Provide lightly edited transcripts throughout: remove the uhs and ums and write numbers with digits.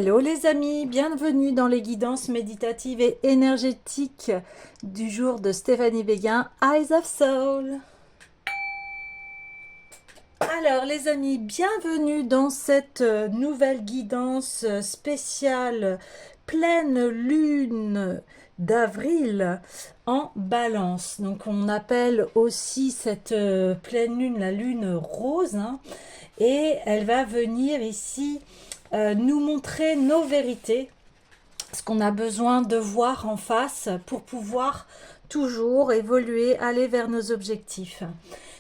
Hello les amis, bienvenue dans les guidances méditatives et énergétiques du jour de Stéphanie Béguin, Eyes of Soul. Alors les amis, bienvenue dans cette nouvelle guidance spéciale pleine lune d'avril en balance. Donc on appelle aussi cette pleine lune la lune rose, hein, et elle va venir ici nous montrer nos vérités, ce qu'on a besoin de voir en face pour pouvoir toujours évoluer, aller vers nos objectifs.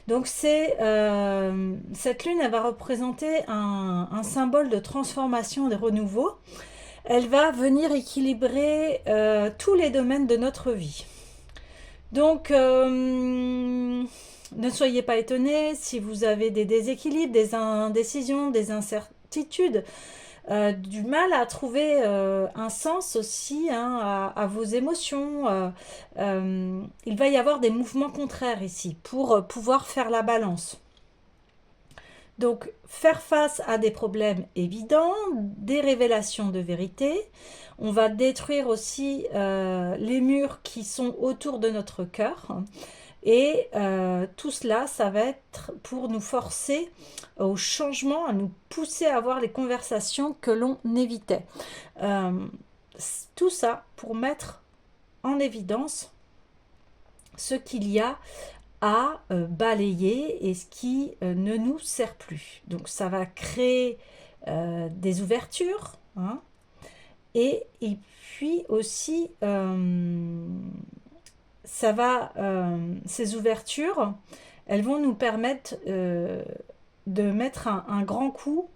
Donc cette lune, elle va représenter un symbole de transformation et de renouveau. Elle va venir équilibrer tous les domaines de notre vie. Donc, ne soyez pas étonnés si vous avez des déséquilibres, des indécisions, des incertitudes, du mal à trouver un sens aussi, hein, à vos émotions. Il va y avoir des mouvements contraires ici pour pouvoir faire la balance. Donc, faire face à des problèmes évidents, des révélations de vérité. On va détruire aussi les murs qui sont autour de notre cœur. Et tout cela, ça va être pour nous forcer au changement, à nous pousser à avoir les conversations que l'on évitait. Euh, tout ça pour mettre en évidence ce qu'il y a à balayer et ce qui ne nous sert plus. Donc ça va créer des ouvertures, hein, et puis aussi ça va, ces ouvertures, elles vont nous permettre de mettre un grand coup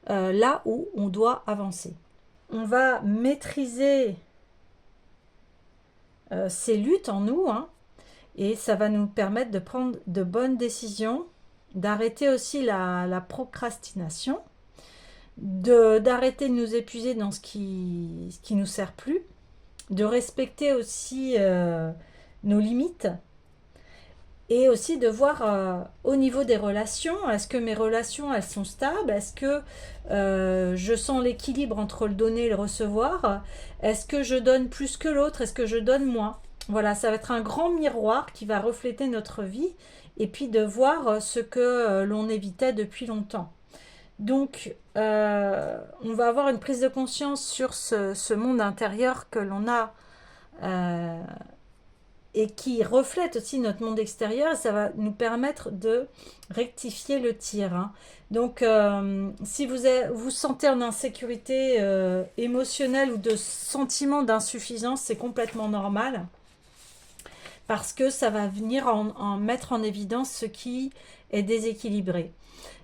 là où on doit avancer. On va maîtriser ces luttes en nous, hein, et ça va nous permettre de prendre de bonnes décisions, d'arrêter aussi la procrastination, d'arrêter de nous épuiser dans ce qui nous sert plus, de respecter aussi nos limites, et aussi de voir au niveau des relations, est-ce que mes relations elles sont stables, est-ce que je sens l'équilibre entre le donner et le recevoir, est-ce que je donne plus que l'autre, est-ce que je donne moins. Voilà, ça va être un grand miroir qui va refléter notre vie et puis de voir ce que l'on évitait depuis longtemps. Donc, on va avoir une prise de conscience sur ce monde intérieur que l'on a et qui reflète aussi notre monde extérieur, et ça va nous permettre de rectifier le tir, hein. Donc, si vous sentez en insécurité émotionnelle ou de sentiment d'insuffisance, c'est complètement normal, parce que ça va venir en mettre en évidence ce qui est déséquilibré.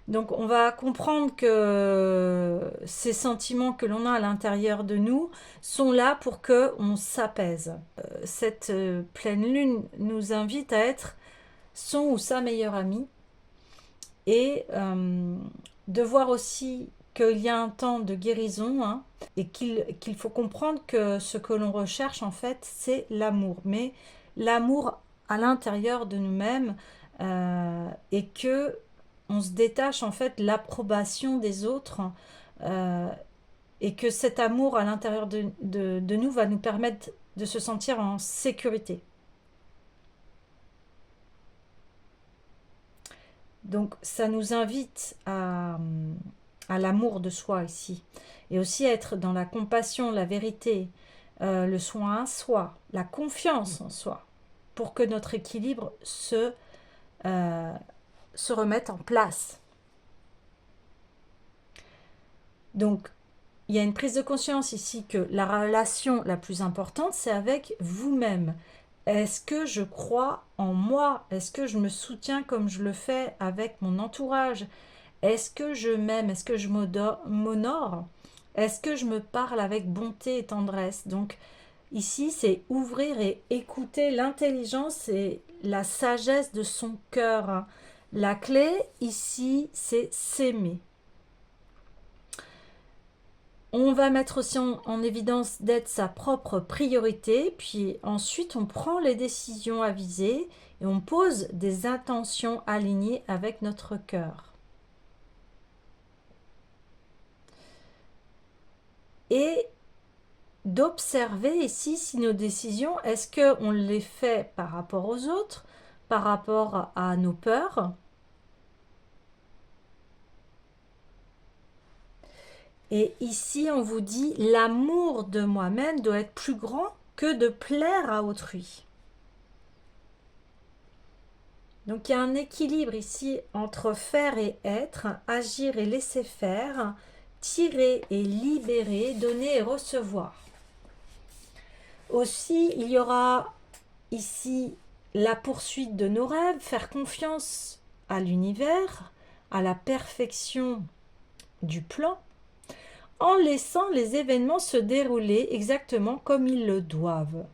Donc on va comprendre que ces sentiments que l'on a à l'intérieur de nous sont là pour que on s'apaise. Cette pleine lune nous invite à être son ou sa meilleure amie et de voir aussi qu'il y a un temps de guérison, hein, et qu'il faut comprendre que ce que l'on recherche en fait c'est l'amour, mais l'amour à l'intérieur de nous-mêmes, et que on se détache en fait l'approbation des autres, euh, et que cet amour à l'intérieur de nous va nous permettre de se sentir en sécurité. Donc ça nous invite à l'amour de soi ici, et aussi à être dans la compassion, la vérité, le soin à soi, la confiance en soi, pour que notre équilibre se remette en place. Donc, il y a une prise de conscience ici que la relation la plus importante, c'est avec vous-même. Est-ce que je crois en moi? Est-ce que je me soutiens comme je le fais avec mon entourage? Est-ce que je m'aime? Est-ce que je m'honore? Est-ce que je me parle avec bonté et tendresse? Donc, ici, c'est ouvrir et écouter l'intelligence et la sagesse de son cœur, hein. La clé, ici, c'est s'aimer. On va mettre aussi en évidence d'être sa propre priorité, puis ensuite on prend les décisions avisées et on pose des intentions alignées avec notre cœur. et d'observer ici si nos décisions, est-ce qu'on les fait par rapport aux autres, par rapport à nos peurs. Et ici, on vous dit, l'amour de moi-même doit être plus grand que de plaire à autrui. Donc, il y a un équilibre ici entre faire et être, agir et laisser faire, tirer et libérer, donner et recevoir. Aussi, il y aura ici la poursuite de nos rêves, faire confiance à l'univers, à la perfection du plan, en laissant les événements se dérouler exactement comme ils le doivent.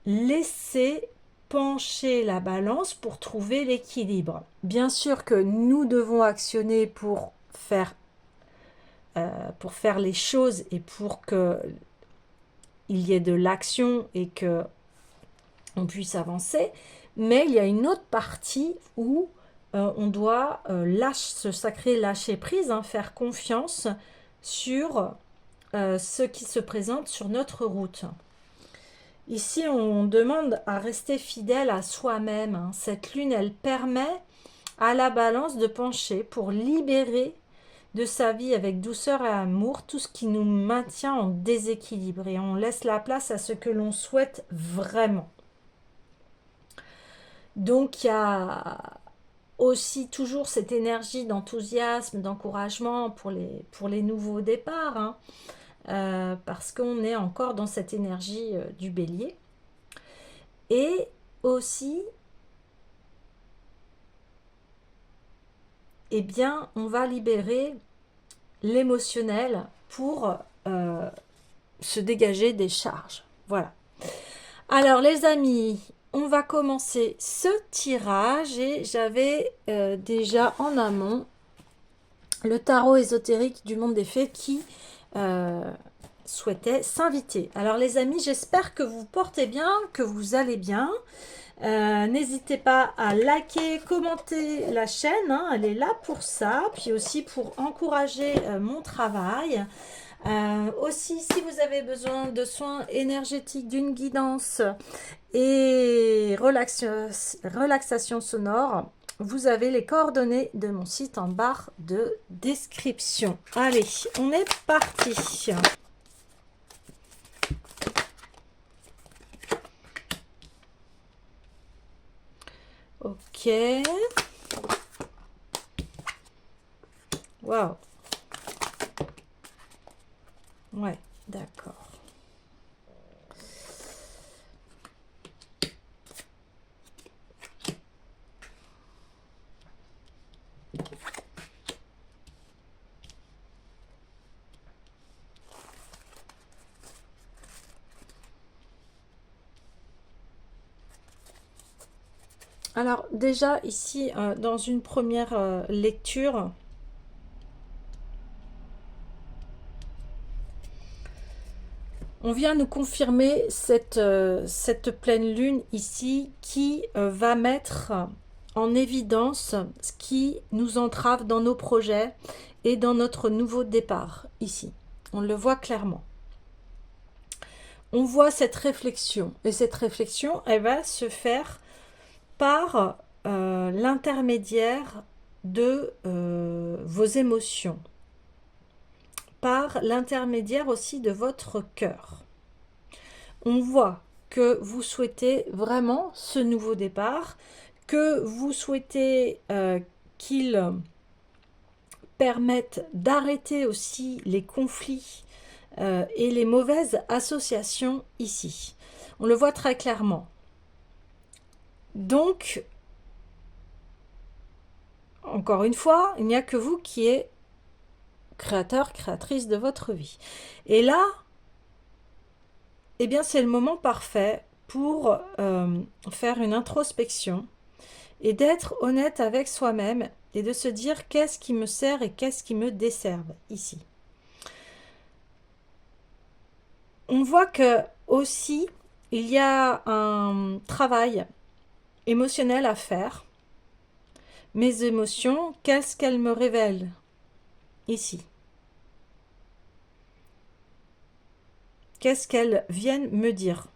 Laisser pencher la balance pour trouver l'équilibre. Bien sûr que nous devons actionner pour faire les choses et pour que il y ait de l'action et que on puisse avancer, mais il y a une autre partie où on doit ce sacré lâcher prise, faire confiance sur ce qui se présente sur notre route. Ici, on demande à rester fidèle à soi-même. Cette lune, elle permet à la balance de pencher pour libérer de sa vie avec douceur et amour tout ce qui nous maintient en déséquilibre et on laisse la place à ce que l'on souhaite vraiment. Donc, il y a aussi toujours cette énergie d'enthousiasme, d'encouragement pour les nouveaux départs, parce qu'on est encore dans cette énergie du bélier. Et aussi, eh bien, on va libérer l'émotionnel pour se dégager des charges. Voilà. Alors, les amis, on va commencer ce tirage et j'avais déjà en amont le tarot ésotérique du monde des fées qui souhaitait s'inviter. Alors les amis, j'espère que vous portez bien, que vous allez bien. N'hésitez pas à liker, commenter la chaîne, elle est là pour ça, puis aussi pour encourager mon travail. Aussi, si vous avez besoin de soins énergétiques, d'une guidance et relaxation sonore, vous avez les coordonnées de mon site en barre de description. Allez, on est parti. Ok. Waouh. Ouais, d'accord. Alors déjà ici, dans une première lecture, on vient nous confirmer cette pleine lune ici qui va mettre en évidence ce qui nous entrave dans nos projets et dans notre nouveau départ ici. On le voit clairement. On voit cette réflexion et cette réflexion, elle va se faire par l'intermédiaire de vos émotions, par l'intermédiaire aussi de votre cœur. On voit que vous souhaitez vraiment ce nouveau départ, que vous souhaitez qu'il permette d'arrêter aussi les conflits et les mauvaises associations ici. On le voit très clairement. Donc, encore une fois, il n'y a que vous qui êtes créateur, créatrice de votre vie. Et là, eh bien, c'est le moment parfait pour faire une introspection et d'être honnête avec soi-même et de se dire qu'est-ce qui me sert et qu'est-ce qui me desserve ici. On voit que aussi, il y a un travail émotionnel à faire. Mes émotions, qu'est-ce qu'elles me révèlent ici? qu'est-ce qu'elles viennent me dire.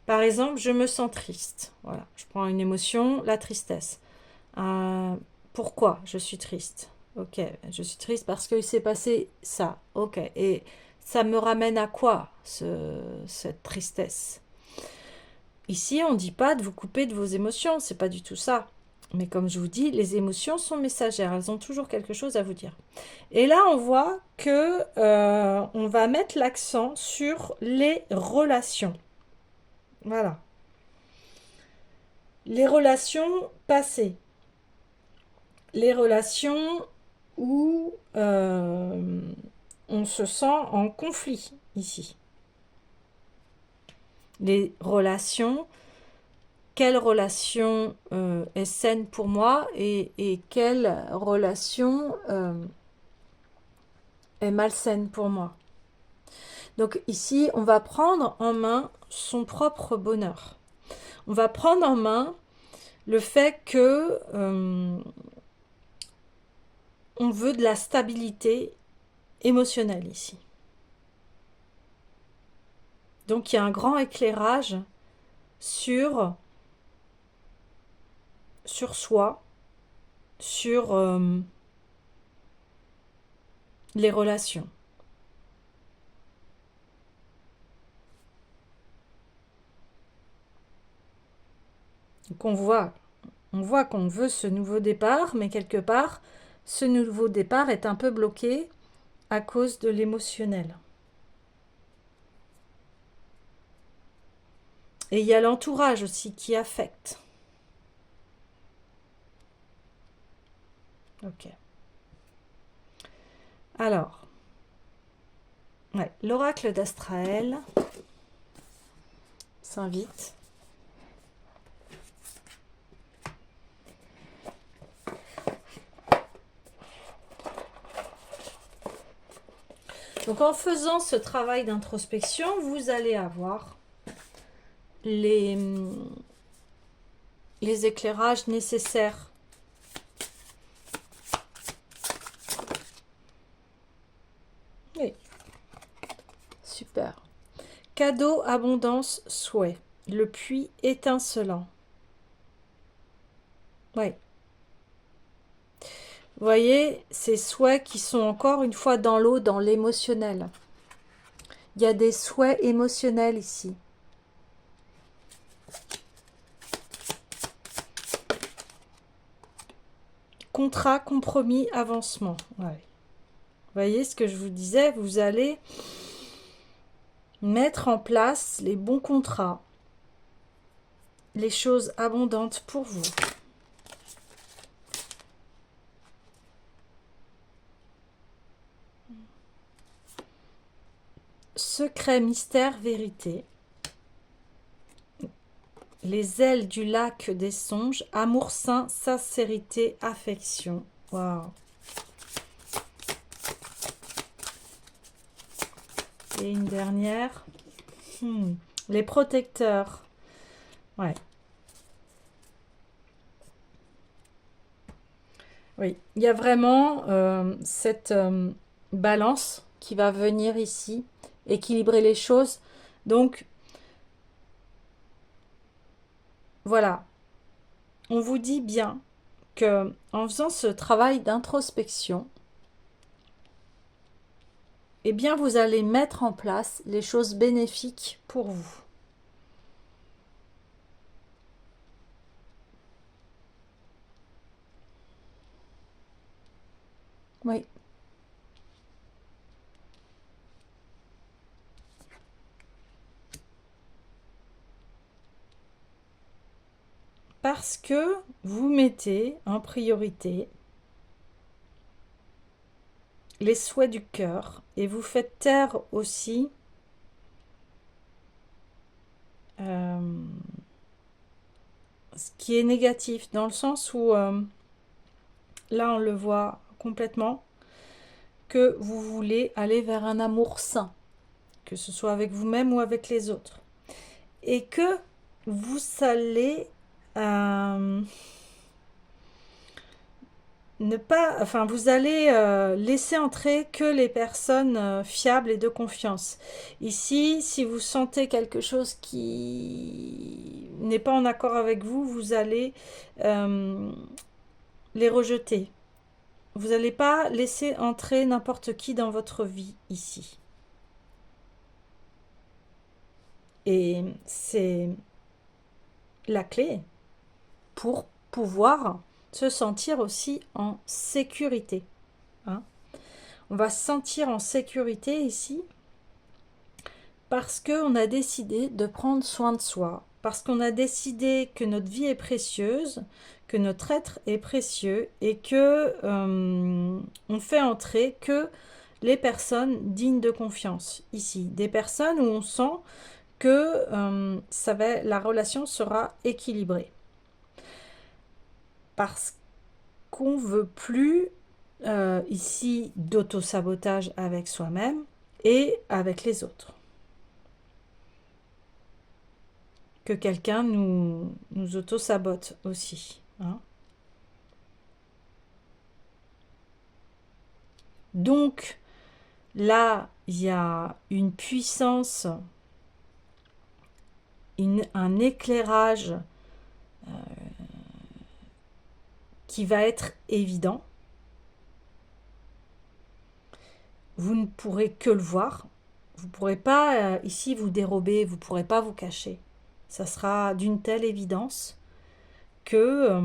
Par exemple, je me sens triste. Voilà, je prends une émotion, la tristesse. Pourquoi je suis triste? Ok, je suis triste parce qu'il s'est passé ça. Ok, et ça me ramène à quoi, cette tristesse? Ici, on ne dit pas de vous couper de vos émotions, c'est pas du tout ça. Mais comme je vous dis, les émotions sont messagères, elles ont toujours quelque chose à vous dire. Et là, on voit que on va mettre l'accent sur les relations. Voilà. Les relations passées. Les relations où on se sent en conflit ici. Les relations, quelle relation est saine pour moi et quelle relation est malsaine pour moi. Donc ici, on va prendre en main son propre bonheur. On va prendre en main le fait que on veut de la stabilité émotionnelle ici. Donc il y a un grand éclairage sur soi, sur les relations. Donc on voit qu'on veut ce nouveau départ, mais quelque part, ce nouveau départ est un peu bloqué à cause de l'émotionnel. Et il y a l'entourage aussi qui affecte. Ok. Alors, ouais, l'oracle d'Astraël s'invite. Donc en faisant ce travail d'introspection, vous allez avoir les éclairages nécessaires. Oui, super. Cadeau, abondance, souhait. Le puits étincelant. Oui. Vous voyez, ces souhaits qui sont encore une fois dans l'eau, dans l'émotionnel. Il y a des souhaits émotionnels ici. Contrat, compromis, avancement. Ouais. Vous voyez ce que je vous disais, vous allez mettre en place les bons contrats, les choses abondantes pour vous. Secret, mystère, vérité. Les ailes du lac des songes, amour saint, sincérité, affection. Waouh. Et une dernière. Les protecteurs. Ouais. Oui, il y a vraiment cette balance qui va venir ici, équilibrer les choses. Donc, voilà. On vous dit bien que en faisant ce travail d'introspection, eh bien, vous allez mettre en place les choses bénéfiques pour vous. Oui. Parce que vous mettez en priorité les souhaits du cœur et vous faites taire aussi ce qui est négatif, dans le sens où là on le voit complètement, que vous voulez aller vers un amour sain, que ce soit avec vous-même ou avec les autres, et que vous allez ne pas, enfin, vous allez laisser entrer que les personnes fiables et de confiance. Ici, si vous sentez quelque chose qui n'est pas en accord avec vous, vous allez les rejeter. Vous n'allez pas laisser entrer n'importe qui dans votre vie ici. Et c'est la clé pour pouvoir se sentir aussi en sécurité. Hein. On va se sentir en sécurité ici parce qu'on a décidé de prendre soin de soi, parce qu'on a décidé que notre vie est précieuse, que notre être est précieux et que on fait entrer que les personnes dignes de confiance ici. Des personnes où on sent que la relation sera équilibrée. Parce qu'on ne veut plus ici d'auto-sabotage avec soi-même et avec les autres. Que quelqu'un nous auto-sabote aussi. Hein. Donc, là, il y a une puissance, un éclairage qui va être évident. Vous ne pourrez que le voir. Vous ne pourrez pas ici vous dérober, vous ne pourrez pas vous cacher. Ça sera d'une telle évidence que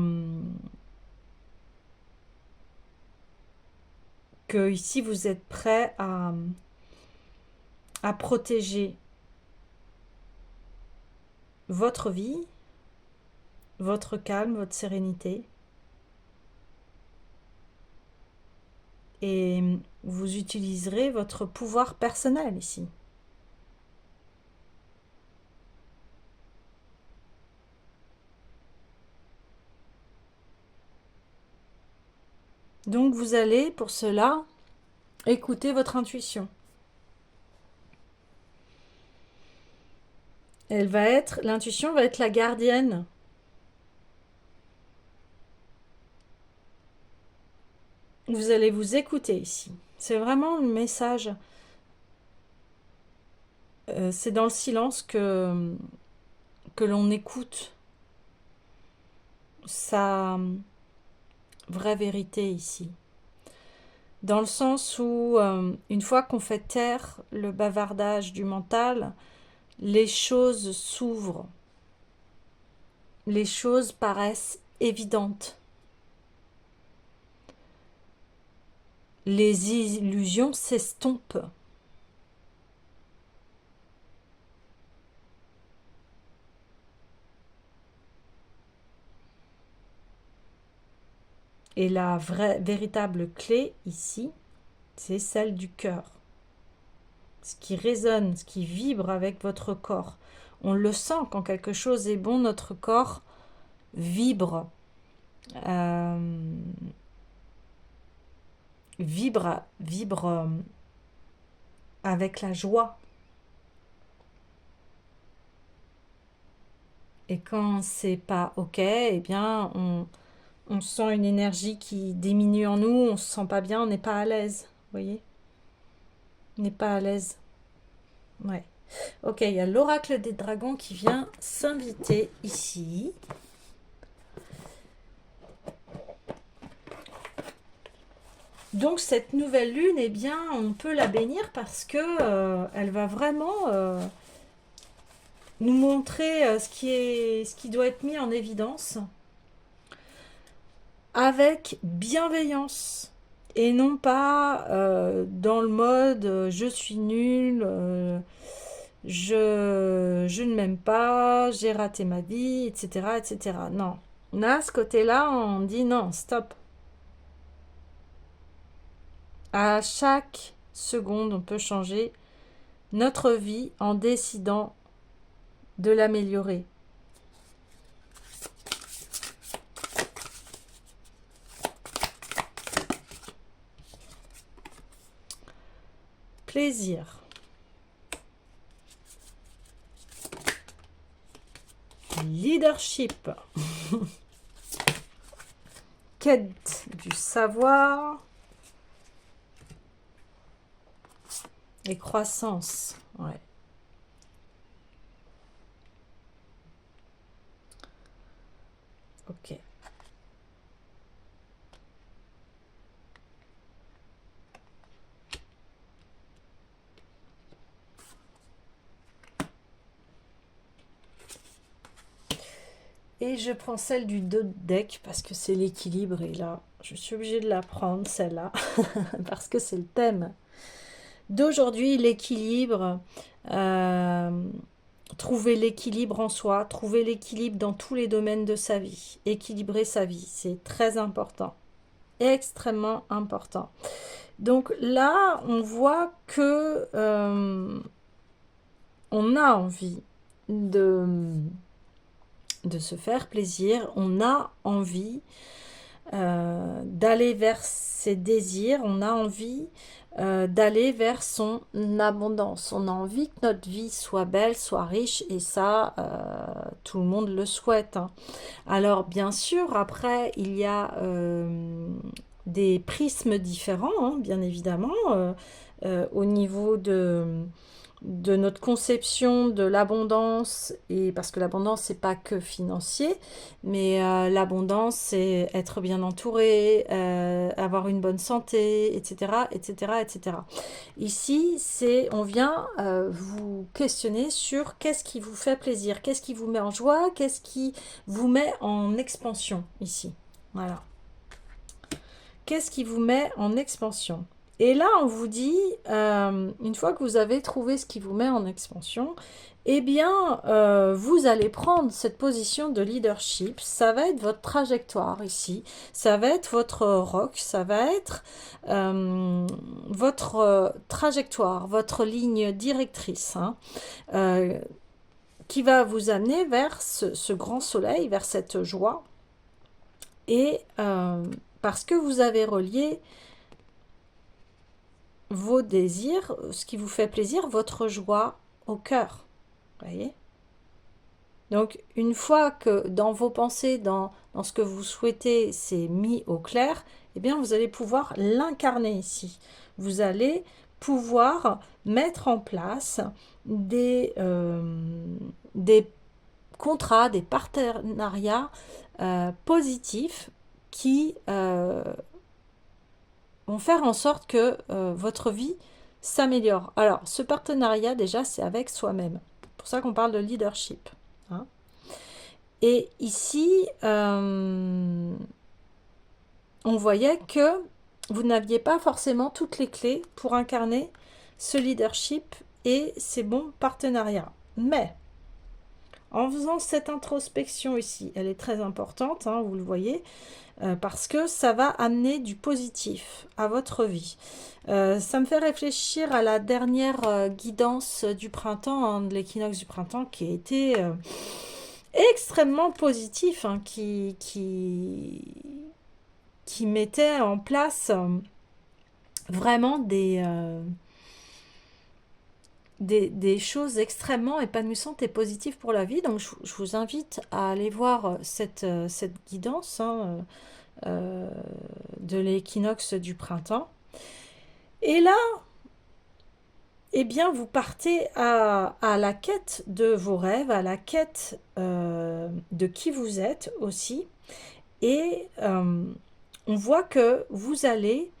ici vous êtes prêt à protéger votre vie, votre calme, votre sérénité. Et vous utiliserez votre pouvoir personnel ici. Donc vous allez pour cela écouter votre intuition. L'intuition va être la gardienne. Vous allez vous écouter ici. C'est vraiment le message. C'est dans le silence que l'on écoute sa vraie vérité ici. Dans le sens où, une fois qu'on fait taire le bavardage du mental, les choses s'ouvrent. Les choses paraissent évidentes. Les illusions s'estompent. Et la véritable clé ici, c'est celle du cœur. Ce qui résonne, ce qui vibre avec votre corps. On le sent quand quelque chose est bon, notre corps vibre. Vibre avec la joie. Et quand c'est pas ok, eh bien on sent une énergie qui diminue en nous, on se sent pas bien, on n'est pas à l'aise, vous voyez? On n'est pas à l'aise. Ouais. Ok, il y a l'oracle des dragons qui vient s'inviter ici. Donc cette nouvelle lune, eh bien, on peut la bénir parce que elle va vraiment nous montrer ce qui doit être mis en évidence avec bienveillance et non pas dans le mode je suis nul, je ne m'aime pas, j'ai raté ma vie, etc., etc. Non, là, ce côté-là, on dit non, stop. À chaque seconde, on peut changer notre vie en décidant de l'améliorer. Plaisir. Leadership. quête du savoir et croissance. Ouais. Ok. Et je prends celle du dos de deck parce que c'est l'équilibre. Et là, je suis obligée de la prendre, celle-là, parce que c'est le thème d'aujourd'hui, l'équilibre. Trouver l'équilibre en soi, trouver l'équilibre dans tous les domaines de sa vie. Équilibrer sa vie, c'est très important. Extrêmement important. Donc là, on voit que on a envie de se faire plaisir, on a envie d'aller vers ses désirs, on a envie d'aller vers son abondance. On a envie que notre vie soit belle, soit riche, et ça, tout le monde le souhaite, hein. Alors, bien sûr, après, il y a des prismes différents, hein, bien évidemment, au niveau de notre conception de l'abondance, et parce que l'abondance c'est pas que financier, mais l'abondance c'est être bien entouré, avoir une bonne santé, etc., etc., etc. Ici, c'est on vient vous questionner sur qu'est-ce qui vous fait plaisir, qu'est-ce qui vous met en joie, qu'est-ce qui vous met en expansion ici. Voilà. Qu'est-ce qui vous met en expansion? Et là, on vous dit, une fois que vous avez trouvé ce qui vous met en expansion, eh bien, vous allez prendre cette position de leadership. Ça va être votre trajectoire ici. Ça va être votre rock. Ça va être votre trajectoire, votre ligne directrice, hein, qui va vous amener vers ce grand soleil, vers cette joie. Et parce que vous avez relié vos désirs, ce qui vous fait plaisir, votre joie au cœur. Voyez? Donc, une fois que dans vos pensées, dans ce que vous souhaitez, c'est mis au clair, eh bien, vous allez pouvoir l'incarner ici. Vous allez pouvoir mettre en place des contrats, des partenariats positifs qui vont faire en sorte que votre vie s'améliore. Alors, ce partenariat, déjà, c'est avec soi-même. C'est pour ça qu'on parle de leadership, hein. Et ici, on voyait que vous n'aviez pas forcément toutes les clés pour incarner ce leadership et ces bons partenariats. Mais, en faisant cette introspection ici, elle est très importante, hein, vous le voyez, parce que ça va amener du positif à votre vie. Ça me fait réfléchir à la dernière guidance du printemps, hein, de l'équinoxe du printemps, qui a été extrêmement positif, hein, qui mettait en place vraiment des choses extrêmement épanouissantes et positives pour la vie. Donc je vous invite à aller voir cette guidance, hein, de l'équinoxe du printemps. Et là, eh bien, vous partez à la quête de vos rêves, à la quête de qui vous êtes aussi. Et on voit que vous allez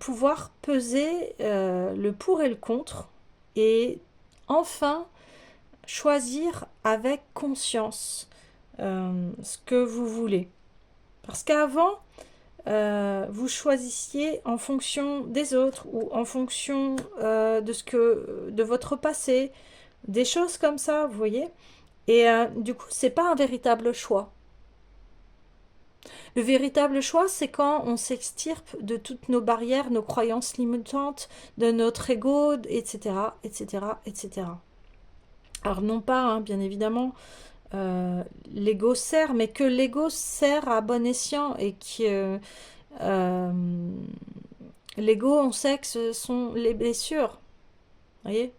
pouvoir peser le pour et le contre et enfin choisir avec conscience ce que vous voulez. Parce qu'avant, vous choisissiez en fonction des autres ou en fonction de votre passé, des choses comme ça, vous voyez. Et du coup, c'est pas un véritable choix. Le véritable choix, c'est quand on s'extirpe de toutes nos barrières, nos croyances limitantes, de notre ego, etc., etc., etc. Alors non pas, hein, bien évidemment, l'ego sert, mais que l'ego sert à bon escient et que l'ego, on sait que ce sont les blessures, voyez.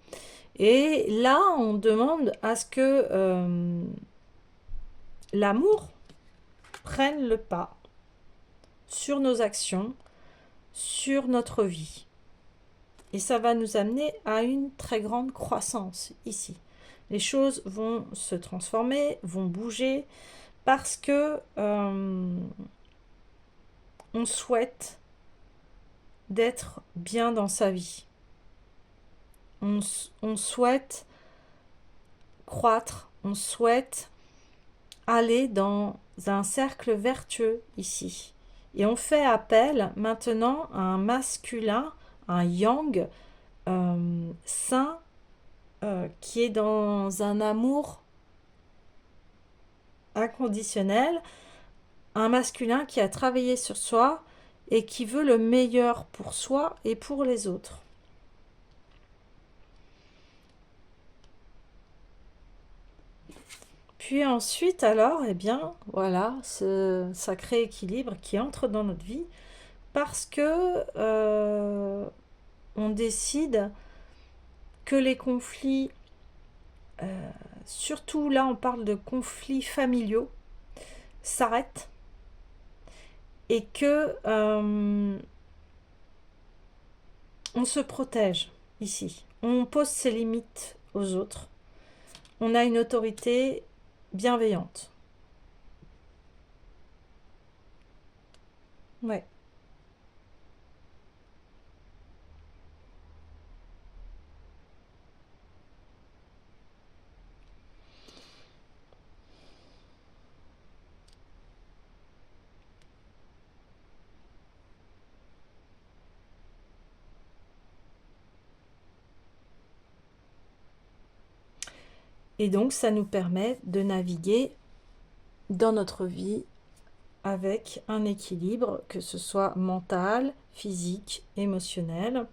Et là, on demande à ce que l'amour prenne le pas. sur nos actions, sur notre vie. Et ça va nous amener à une très grande croissance ici. Les choses vont se transformer, vont bouger, parce que on souhaite d'être bien dans sa vie. On souhaite croître, on souhaite aller dans un cercle vertueux ici. Et on fait appel maintenant à un masculin, un yang sain, qui est dans un amour inconditionnel, un masculin qui a travaillé sur soi et qui veut le meilleur pour soi et pour les autres. Puis ensuite, alors, eh bien, voilà, ce sacré équilibre qui entre dans notre vie parce que on décide que les conflits, surtout là, on parle de conflits familiaux, s'arrêtent et que on se protège ici. On pose ses limites aux autres. On a une autorité bienveillante. Ouais. Et donc, ça nous permet de naviguer dans notre vie avec un équilibre, que ce soit mental, physique, émotionnel.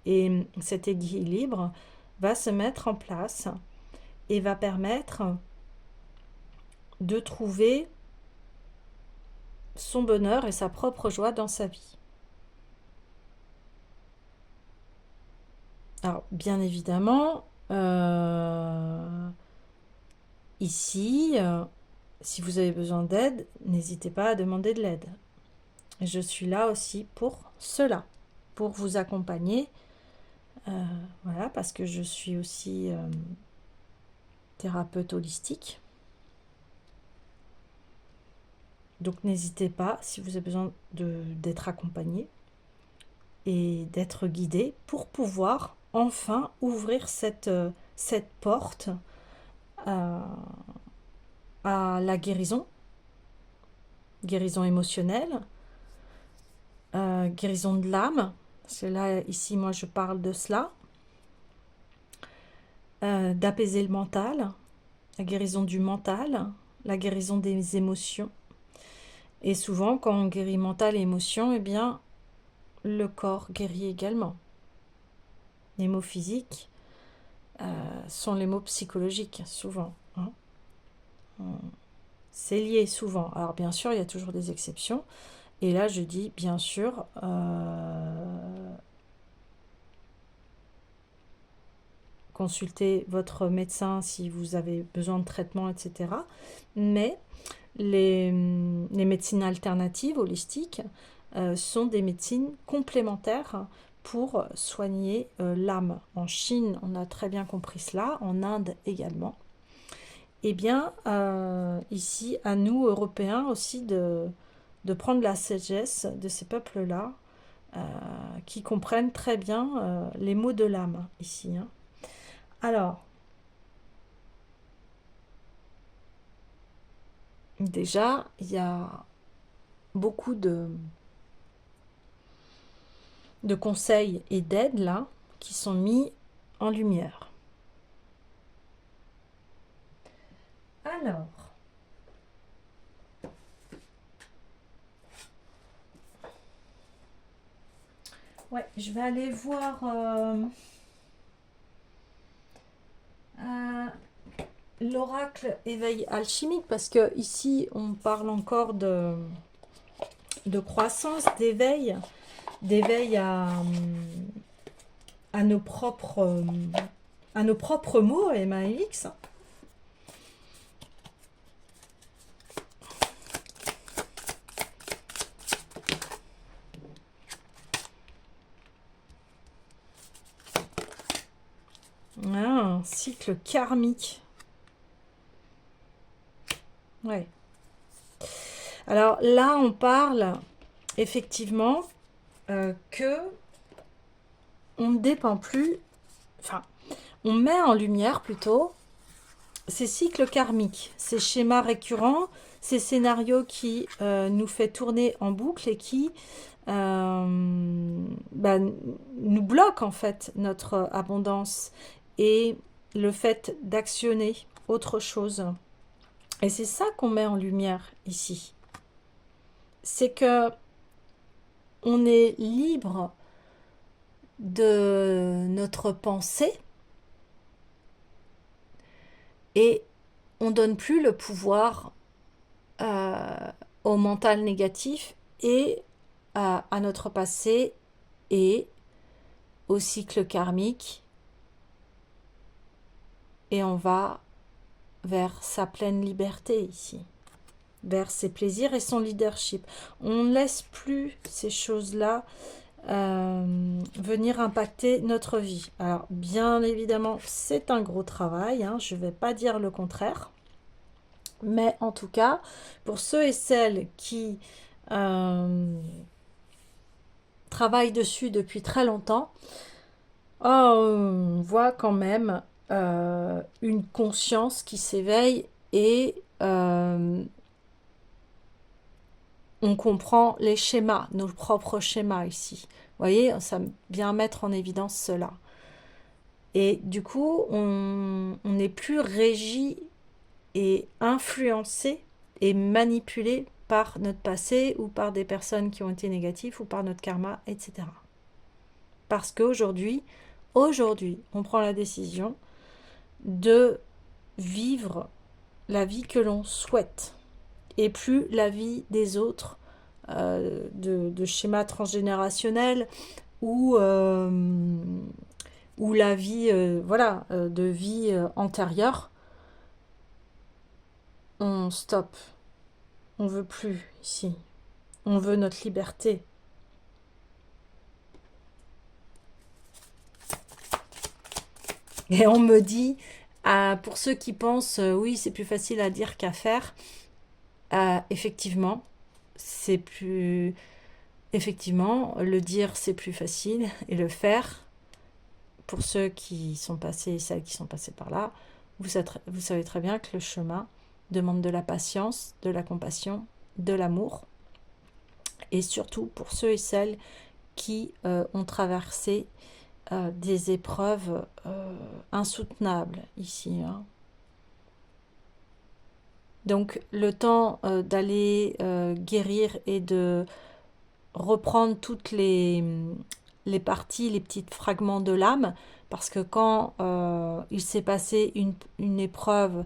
Et cet équilibre va se mettre en place et va permettre de trouver son bonheur et sa propre joie dans sa vie. Alors, bien évidemment, ici, si vous avez besoin d'aide, n'hésitez pas à demander de l'aide. Je suis là aussi pour cela, pour vous accompagner. Voilà, parce que je suis aussi thérapeute holistique. Donc n'hésitez pas, si vous avez besoin d'être accompagné et d'être guidé pour pouvoir enfin ouvrir cette porte à la guérison émotionnelle, guérison de l'âme, parce que là, ici, moi, je parle de cela, d'apaiser le mental, la guérison du mental, la guérison des émotions. Et souvent, quand on guérit mental et émotion, eh bien, le corps guérit également. Les mots physiques sont les mots psychologiques, souvent. Hein. C'est lié souvent. Alors, bien sûr, il y a toujours des exceptions. Et là, je dis, bien sûr, consultez votre médecin si vous avez besoin de traitement, etc. Mais les médecines alternatives, holistiques, sont des médecines complémentaires pour soigner l'âme. En Chine, on a très bien compris cela, en Inde également. Eh bien, ici, à nous, Européens, aussi, de prendre la sagesse de ces peuples-là, qui comprennent très bien les mots de l'âme, ici. Hein. Alors, déjà, il y a beaucoup de conseils et d'aides, là, qui sont mis en lumière. Alors, ouais, je vais aller voir l'oracle éveil alchimique, parce que ici, on parle encore de croissance, d'éveil à nos propres mots, MAX. Ah, un cycle karmique. Ouais. Alors là, on parle effectivement que on ne dépend plus, enfin, on met en lumière plutôt ces cycles karmiques, ces schémas récurrents, ces scénarios qui nous fait tourner en boucle et qui bah, nous bloquent en fait notre abondance et le fait d'actionner autre chose. Et c'est ça qu'on met en lumière ici. C'est que on est libre de notre pensée et on donne plus le pouvoir euh, au mental négatif et à notre passé et au cycle karmique, et on va vers sa pleine liberté ici, vers ses plaisirs et son leadership. On ne laisse plus ces choses-là venir impacter notre vie. Alors, bien évidemment, c'est un gros travail, hein, je ne vais pas dire le contraire, mais en tout cas, pour ceux et celles qui travaillent dessus depuis très longtemps, on voit quand même une conscience qui s'éveille et on comprend les schémas, nos propres schémas ici. Vous voyez, ça vient mettre en évidence cela. Et du coup, on n'est plus régi et influencé et manipulé par notre passé ou par des personnes qui ont été négatives ou par notre karma, etc. Parce qu'aujourd'hui, on prend la décision de vivre la vie que l'on souhaite et plus la vie des autres, de schémas transgénérationnels ou la vie de vie antérieure. On stoppe, on veut plus ici, on veut notre liberté. Et on me dit, pour ceux qui pensent oui c'est plus facile à dire qu'à faire, effectivement c'est plus, effectivement le dire c'est plus facile et le faire, pour ceux qui sont passés et celles qui sont passées par là, vous savez très bien que le chemin demande de la patience, de la compassion, de l'amour, et surtout pour ceux et celles qui ont traversé des épreuves insoutenables ici. Hein. Donc le temps d'aller guérir et de reprendre toutes les parties, les petits fragments de l'âme, parce que quand il s'est passé une épreuve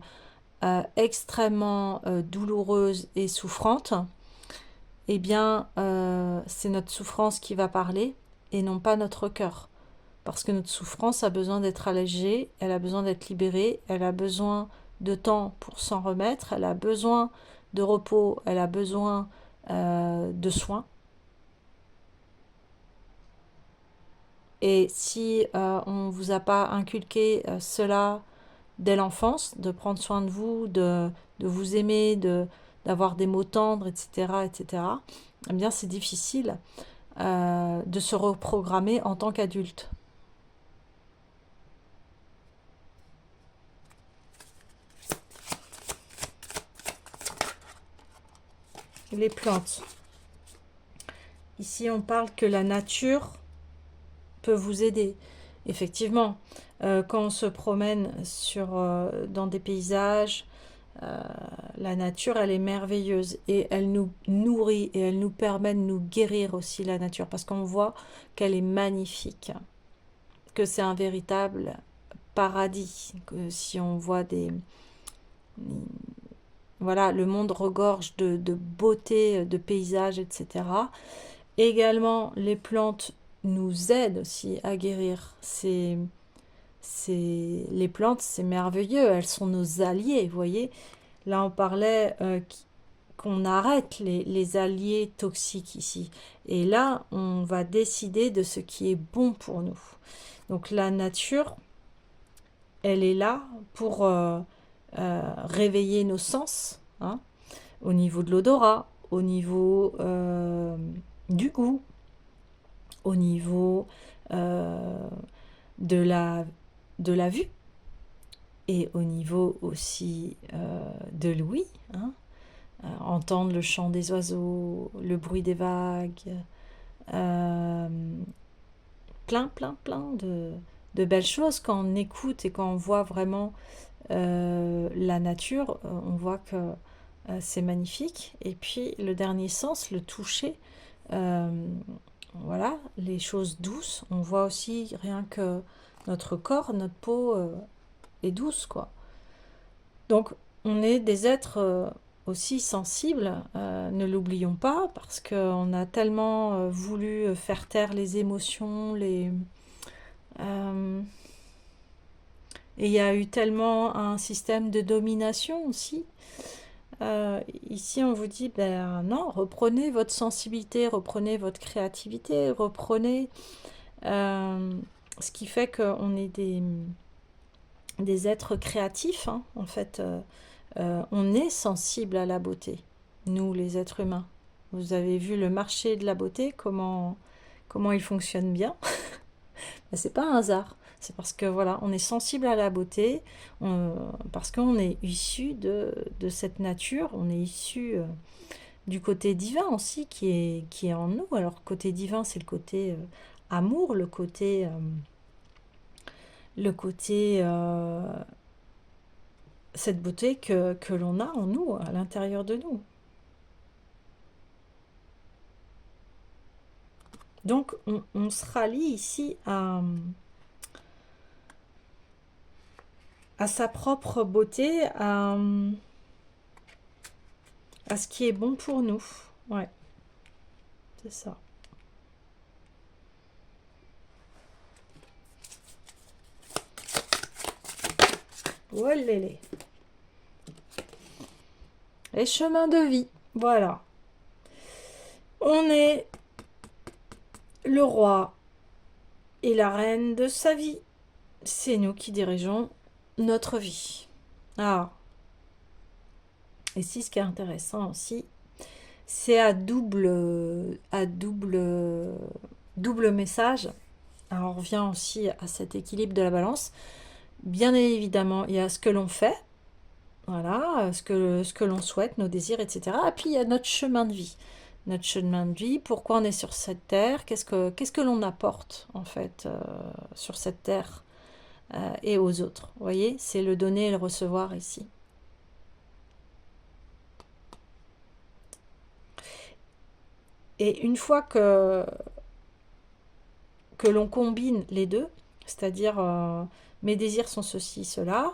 extrêmement douloureuse et souffrante, eh bien c'est notre souffrance qui va parler et non pas notre cœur. Parce que notre souffrance a besoin d'être allégée, elle a besoin d'être libérée, elle a besoin de temps pour s'en remettre, elle a besoin de repos, elle a besoin de soins. Et si on ne vous a pas inculqué cela dès l'enfance, de prendre soin de vous, de vous aimer, d'avoir des mots tendres, etc., etc., eh bien c'est difficile de se reprogrammer en tant qu'adulte. Les plantes. Ici, on parle que la nature peut vous aider. Effectivement, quand on se promène dans des paysages, la nature, elle est merveilleuse et elle nous nourrit et elle nous permet de nous guérir aussi, la nature, parce qu'on voit qu'elle est magnifique, que c'est un véritable paradis. Que si on voit voilà, le monde regorge de beauté, de paysages, etc. Également, les plantes nous aident aussi à guérir. Les plantes, c'est merveilleux, elles sont nos alliés, vous voyez. Là, on parlait qu'on arrête les alliés toxiques ici. Et là, on va décider de ce qui est bon pour nous. Donc la nature elle est là pour réveiller nos sens, hein, au niveau de l'odorat, au niveau du goût, au niveau euh, de de la vue et au niveau aussi de l'ouïe, hein, entendre le chant des oiseaux, le bruit des vagues, euh, plein de belles choses. Quand on écoute et quand on voit vraiment la nature, on voit que c'est magnifique. Et puis le dernier sens, le toucher, euh, voilà, les choses douces. On voit aussi rien que notre corps, notre peau est douce, quoi. Donc on est des êtres aussi sensibles, ne l'oublions pas, parce qu'on a tellement voulu faire taire les émotions, euh, et il y a eu tellement un système de domination aussi. Ici, on vous dit, ben non, reprenez votre sensibilité, reprenez votre créativité, reprenez euh, ce qui fait qu'on est des êtres créatifs, hein, en fait. On est sensible à la beauté, nous, les êtres humains. Vous avez vu le marché de la beauté, comment il fonctionne bien. Ben, c'est pas un hasard. C'est parce que voilà, on est sensible à la beauté, parce qu'on est issu de cette nature, on est issu du côté divin aussi qui est en nous. Alors, côté divin, c'est le côté amour, le côté cette beauté que l'on a en nous, à l'intérieur de nous. Donc, on se rallie ici à sa propre beauté, à ce qui est bon pour nous. Ouais, c'est ça. Olélé. Les chemins de vie. Voilà. On est le roi et la reine de sa vie. C'est nous qui dirigeons notre vie. Ah. Et si ce qui est intéressant aussi, c'est double message. Alors on revient aussi à cet équilibre de la balance. Bien évidemment, il y a ce que l'on fait, voilà, ce que l'on souhaite, nos désirs, etc. Et puis il y a notre chemin de vie. Notre chemin de vie, pourquoi on est sur cette terre, qu'est-ce que l'on apporte en fait sur cette terre et aux autres. Vous voyez, c'est le donner et le recevoir ici. Et une fois que l'on combine les deux, c'est-à-dire mes désirs sont ceci, cela,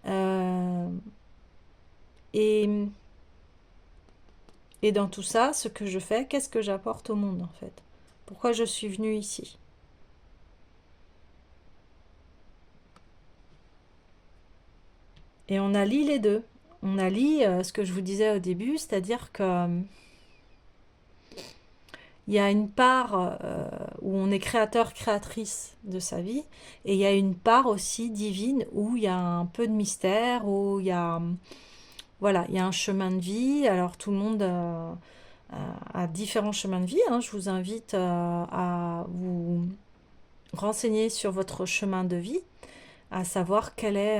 euh, et, et dans tout ça, ce que je fais, qu'est-ce que j'apporte au monde en fait? Pourquoi je suis venue ici? Et on allie les deux. On allie ce que je vous disais au début, c'est-à-dire que il y a une part où on est créateur, créatrice de sa vie, et il y a une part aussi divine où il y a un peu de mystère, où il y a, voilà, il y a un chemin de vie. Alors tout le monde a différents chemins de vie, hein. Je vous invite à vous renseigner sur votre chemin de vie, à savoir quel est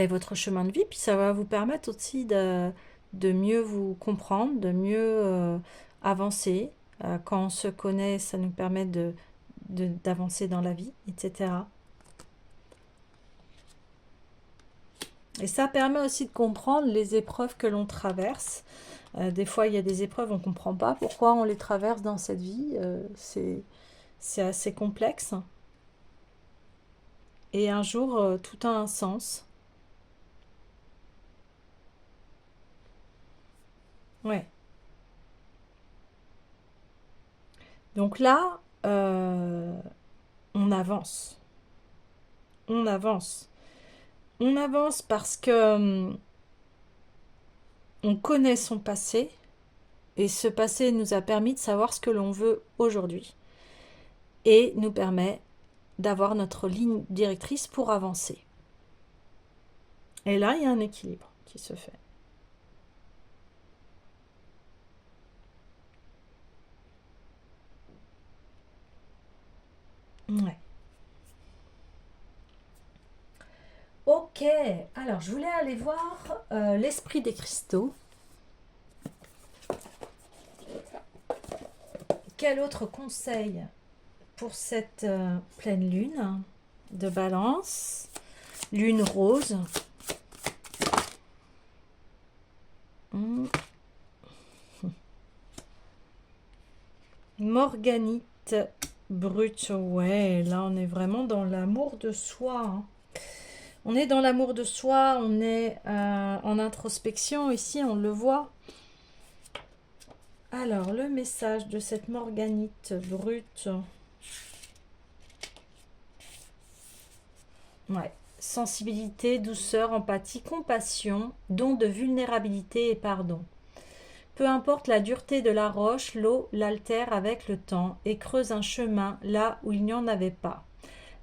votre chemin de vie, puis ça va vous permettre aussi de mieux vous comprendre, de mieux avancer. Quand on se connaît, ça nous permet d'avancer dans la vie, etc. Et ça permet aussi de comprendre les épreuves que l'on traverse. Des fois, il y a des épreuves, on ne comprend pas pourquoi on les traverse dans cette vie. C'est assez complexe. Et un jour, tout a un sens. Ouais. Donc là, on avance. On avance. On avance parce que on connaît son passé et ce passé nous a permis de savoir ce que l'on veut aujourd'hui et nous permet d'avoir notre ligne directrice pour avancer. Et là, il y a un équilibre qui se fait. Ouais. Ok, alors je voulais aller voir l'esprit des cristaux. Quel autre conseil pour cette pleine lune de Balance, lune rose? Morganite brute, ouais, là on est vraiment dans l'amour de soi, hein. On est dans l'amour de soi, on est en introspection ici, on le voit. Alors, le message de cette morganite brute. Ouais. Sensibilité, douceur, empathie, compassion, don de vulnérabilité et pardon. Peu importe la dureté de la roche, l'eau l'altère avec le temps et creuse un chemin là où il n'y en avait pas.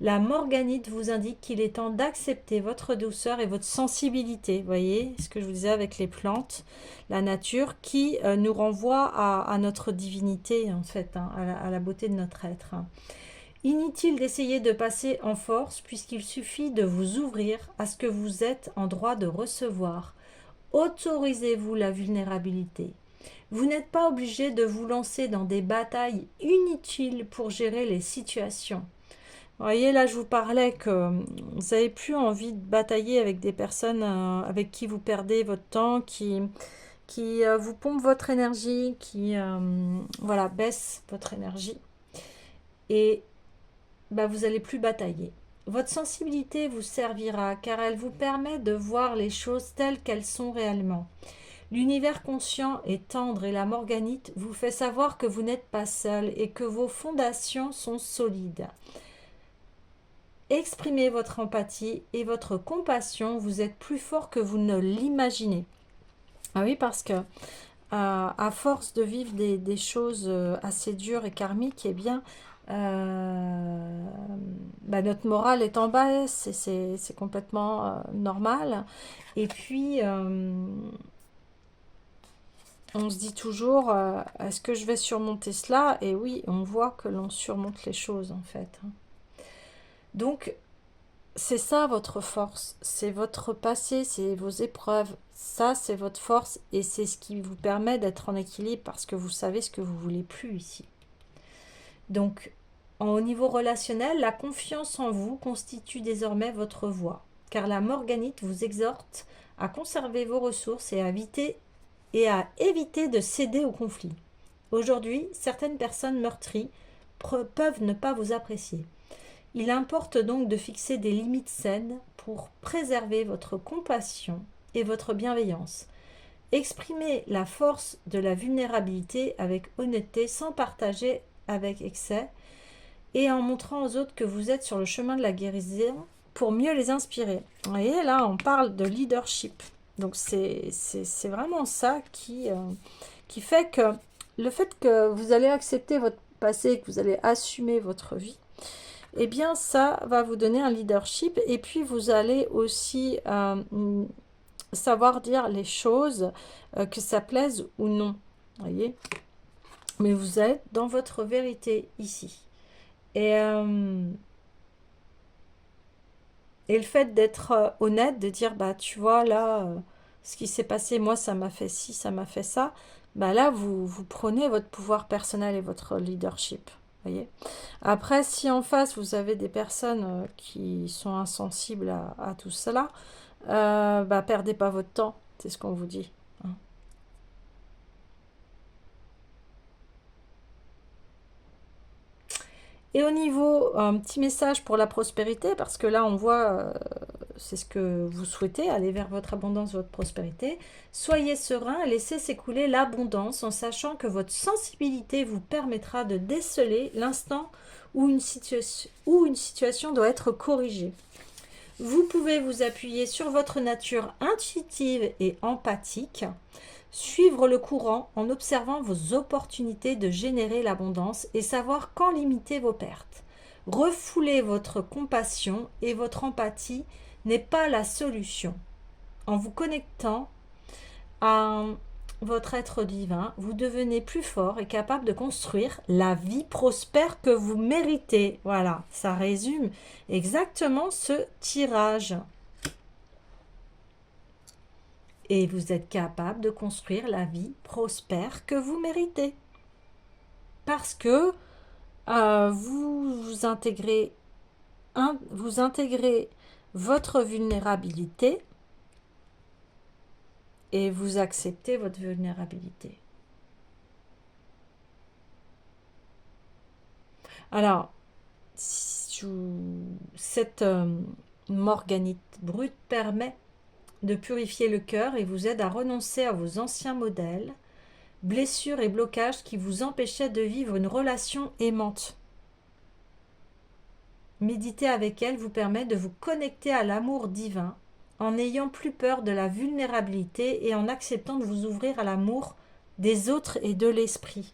La morganite vous indique qu'il est temps d'accepter votre douceur et votre sensibilité. Vous voyez ce que je vous disais avec les plantes, la nature, qui nous renvoie à notre divinité, en fait, hein, à la beauté de notre être. Inutile d'essayer de passer en force, puisqu'il suffit de vous ouvrir à ce que vous êtes en droit de recevoir. Autorisez-vous la vulnérabilité. Vous n'êtes pas obligé de vous lancer dans des batailles inutiles pour gérer les situations. Vous voyez, là, je vous parlais que vous n'avez plus envie de batailler avec des personnes avec qui vous perdez votre temps, qui vous pompent votre énergie, qui voilà, baissent votre énergie. Et bah, vous n'allez plus batailler. Votre sensibilité vous servira car elle vous permet de voir les choses telles qu'elles sont réellement. L'univers conscient est tendre et la morganite vous fait savoir que vous n'êtes pas seul et que vos fondations sont solides. Exprimez votre empathie et votre compassion, vous êtes plus fort que vous ne l'imaginez. Ah oui, parce que à force de vivre des choses assez dures et karmiques, eh bien, bah, notre morale est en baisse et c'est complètement normal. Et puis, on se dit toujours, est-ce que je vais surmonter cela? Et oui, on voit que l'on surmonte les choses, en fait. Donc, c'est ça votre force, c'est votre passé, c'est vos épreuves. Ça, c'est votre force et c'est ce qui vous permet d'être en équilibre parce que vous savez ce que vous voulez plus ici. Donc, au niveau relationnel, la confiance en vous constitue désormais votre voie, car la morganite vous exhorte à conserver vos ressources et à éviter de céder au conflit. Aujourd'hui, certaines personnes meurtries peuvent ne pas vous apprécier. Il importe donc de fixer des limites saines pour préserver votre compassion et votre bienveillance. Exprimez la force de la vulnérabilité avec honnêteté sans partager avec excès et en montrant aux autres que vous êtes sur le chemin de la guérison pour mieux les inspirer. Vous voyez, là, on parle de leadership. Donc, c'est vraiment ça qui fait que le fait que vous allez accepter votre passé, que vous allez assumer votre vie, eh bien, ça va vous donner un leadership et puis vous allez aussi savoir dire les choses, que ça plaise ou non. Voyez, mais vous êtes dans votre vérité ici. Et le fait d'être honnête, de dire, bah tu vois, là, ce qui s'est passé, moi, ça m'a fait ci, ça m'a fait ça, bah là, vous prenez votre pouvoir personnel et votre leadership. Voyez. Après, si en face, vous avez des personnes qui sont insensibles à tout cela, bah, perdez pas votre temps, c'est ce qu'on vous dit. Hein. Et au niveau, un petit message pour la prospérité, parce que là, on voit, c'est ce que vous souhaitez, aller vers votre abondance, votre prospérité. Soyez serein et laissez s'écouler l'abondance en sachant que votre sensibilité vous permettra de déceler l'instant où une situation doit être corrigée. Vous pouvez vous appuyer sur votre nature intuitive et empathique, suivre le courant en observant vos opportunités de générer l'abondance et savoir quand limiter vos pertes. Refouler votre compassion et votre empathie n'est pas la solution. En vous connectant à votre être divin, vous devenez plus fort et capable de construire la vie prospère que vous méritez. Voilà, ça résume exactement ce tirage. Et vous êtes capable de construire la vie prospère que vous méritez. Parce que vous intégrez votre vulnérabilité et vous acceptez votre vulnérabilité. Alors, cette morganite brute permet de purifier le cœur et vous aide à renoncer à vos anciens modèles, blessures et blocages qui vous empêchaient de vivre une relation aimante. Méditer avec elle vous permet de vous connecter à l'amour divin en n'ayant plus peur de la vulnérabilité et en acceptant de vous ouvrir à l'amour des autres et de l'esprit.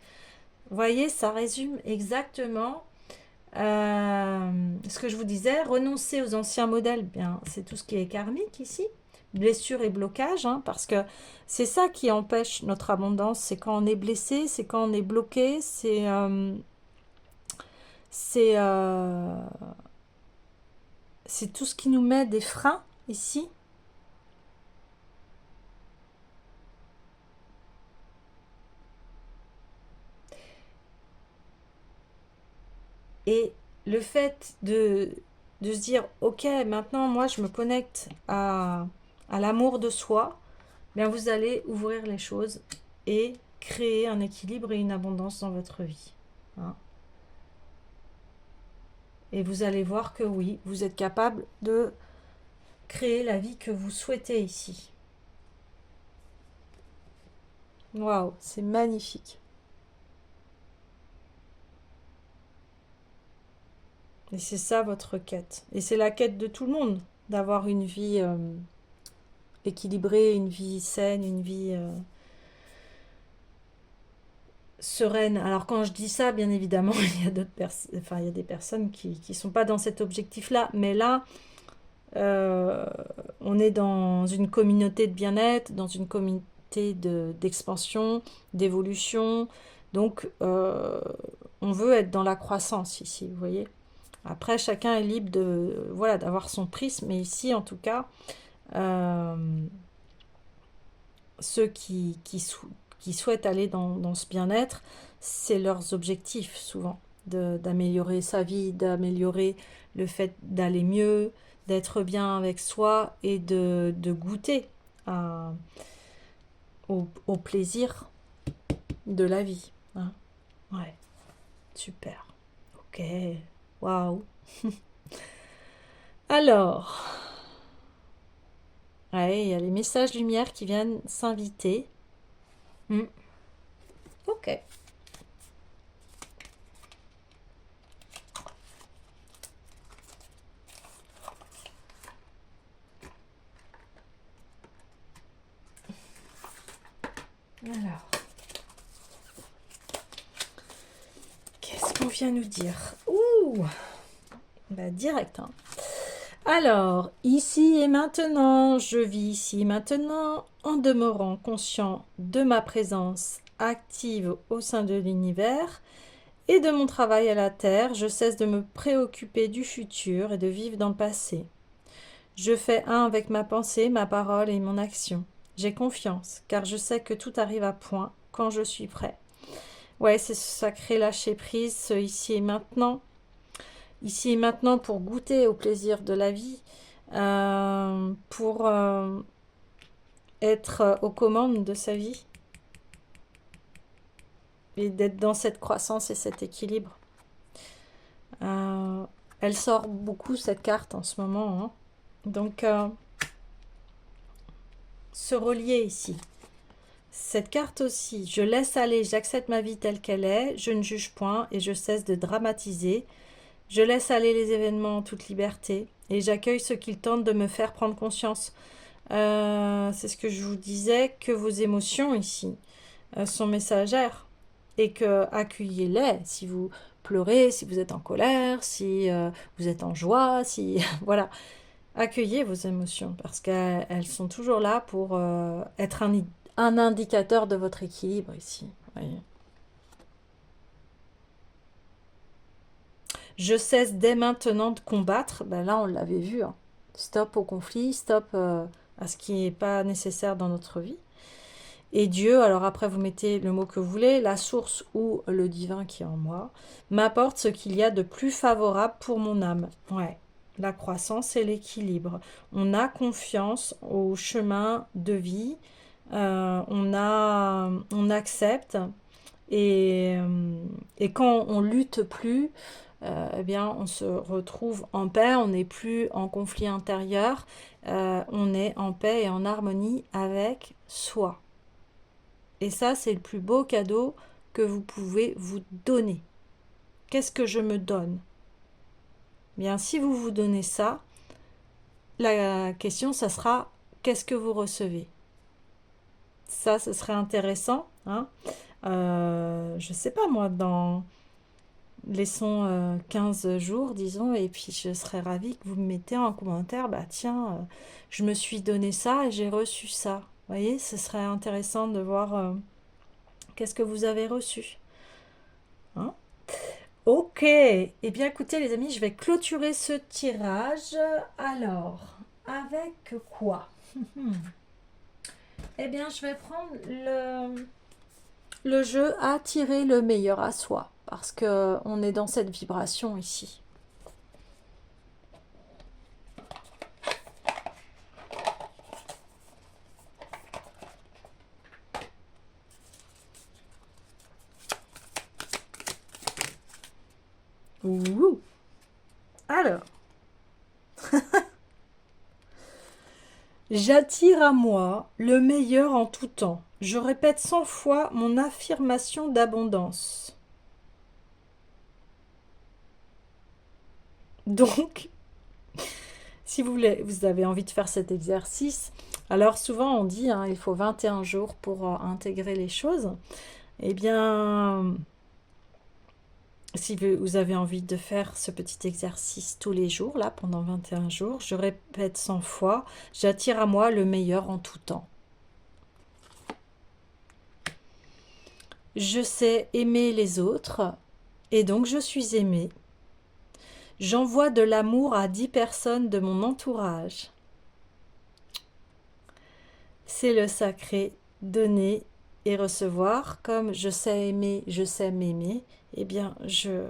Vous voyez, ça résume exactement ce que je vous disais. Renoncer aux anciens modèles, bien, c'est tout ce qui est karmique ici. Blessure et blocage, parce que c'est ça qui empêche notre abondance. C'est quand on est blessé, c'est quand on est bloqué, c'est tout ce qui nous met des freins ici. Et le fait de se dire, ok, maintenant moi je me connecte à l'amour de soi, bien vous allez ouvrir les choses et créer un équilibre et une abondance dans votre vie. Et vous allez voir que oui, vous êtes capable de créer la vie que vous souhaitez ici. Waouh, c'est magnifique. Et c'est ça votre quête. Et c'est la quête de tout le monde, d'avoir une vie équilibrée, une vie saine, une vie sereine. Alors quand je dis ça, bien évidemment, il y a d'autres personnes, enfin il y a des personnes qui sont pas dans cet objectif-là, mais là, on est dans une communauté de bien-être, dans une communauté d'expansion, d'évolution. Donc, on veut être dans la croissance ici, vous voyez. Après, chacun est libre de, voilà, d'avoir son prisme, mais ici, en tout cas, ceux qui souhaitent aller dans ce bien-être, c'est leurs objectifs souvent, d'améliorer sa vie, d'améliorer le fait d'aller mieux, d'être bien avec soi et de goûter au plaisir de la vie. Ouais, super. Ok, waouh. Alors, ouais, il y a les messages lumière qui viennent s'inviter. Ok. Alors, qu'est-ce qu'on vient nous dire? Ouh, bah direct. Alors, ici et maintenant, je vis ici et maintenant en demeurant conscient de ma présence active au sein de l'univers et de mon travail à la Terre. Je cesse de me préoccuper du futur et de vivre dans le passé. Je fais un avec ma pensée, ma parole et mon action. J'ai confiance, car je sais que tout arrive à point quand je suis prêt. Ouais, c'est ce sacré lâcher prise, ce ici et maintenant. Ici et maintenant pour goûter au plaisir de la vie, pour être aux commandes de sa vie et d'être dans cette croissance et cet équilibre. Elle sort beaucoup cette carte en ce moment. Donc, se relier ici. Cette carte aussi, je laisse aller, j'accepte ma vie telle qu'elle est, je ne juge point et je cesse de dramatiser. Je laisse aller les événements en toute liberté et j'accueille ce qu'ils tentent de me faire prendre conscience. C'est ce que je vous disais, que vos émotions ici sont messagères et que accueillez-les. Si vous pleurer si vous êtes en colère, si vous êtes en joie, si... voilà. Accueillez vos émotions parce qu'elles sont toujours là pour être un indicateur de votre équilibre ici. Voyez. Je cesse dès maintenant de combattre. Ben là, on l'avait vu. Hein. Stop au conflit, stop à ce qui n'est pas nécessaire dans notre vie. Et Dieu, alors après vous mettez le mot que vous voulez, la source ou le divin qui est en moi, m'apporte ce qu'il y a de plus favorable pour mon âme. Ouais, la croissance et l'équilibre. On a confiance au chemin de vie, on accepte, et quand on lutte plus, eh bien on se retrouve en paix, on n'est plus en conflit intérieur, on est en paix et en harmonie avec soi. Et ça, c'est le plus beau cadeau que vous pouvez vous donner. Qu'est-ce que je me donne? Bien, si vous vous donnez ça, la question, ça sera qu'est-ce que vous recevez? Ça, ce serait intéressant. Hein, je sais pas moi, laissons 15 jours, disons, et puis je serais ravie que vous me mettez en commentaire, bah tiens, je me suis donné ça et j'ai reçu ça. Vous voyez, ce serait intéressant de voir qu'est-ce que vous avez reçu. Hein? Ok, eh bien écoutez les amis, je vais clôturer ce tirage. Alors, avec quoi? Eh bien, je vais prendre le jeu attirer le meilleur à soi, parce que on est dans cette vibration ici. Ouh. Alors, j'attire à moi le meilleur en tout temps. Je répète 100 fois mon affirmation d'abondance. Donc, si vous avez envie de faire cet exercice, alors souvent on dit hein, il faut 21 jours pour intégrer les choses. Eh bien, si vous avez envie de faire ce petit exercice tous les jours, là, pendant 21 jours, je répète 100 fois, j'attire à moi le meilleur en tout temps. Je sais aimer les autres, et donc je suis aimée. J'envoie de l'amour à 10 personnes de mon entourage. C'est le sacré, donner et recevoir. Comme je sais aimer, je sais m'aimer, eh bien, je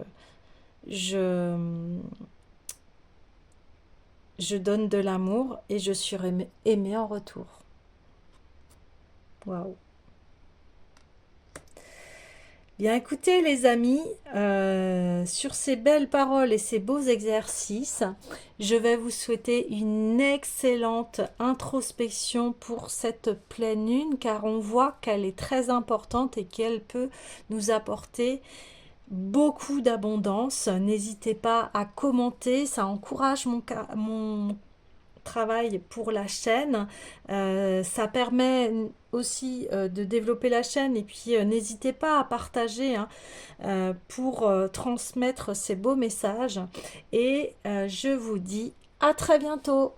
donne de l'amour et je suis aimée en retour. Waouh! Bien écoutez les amis, sur ces belles paroles et ces beaux exercices, je vais vous souhaiter une excellente introspection pour cette pleine lune, car on voit qu'elle est très importante et qu'elle peut nous apporter beaucoup d'abondance. N'hésitez pas à commenter, ça encourage mon travail pour la chaîne, ça permet aussi de développer la chaîne, et puis n'hésitez pas à partager hein, pour transmettre ces beaux messages, et je vous dis à très bientôt.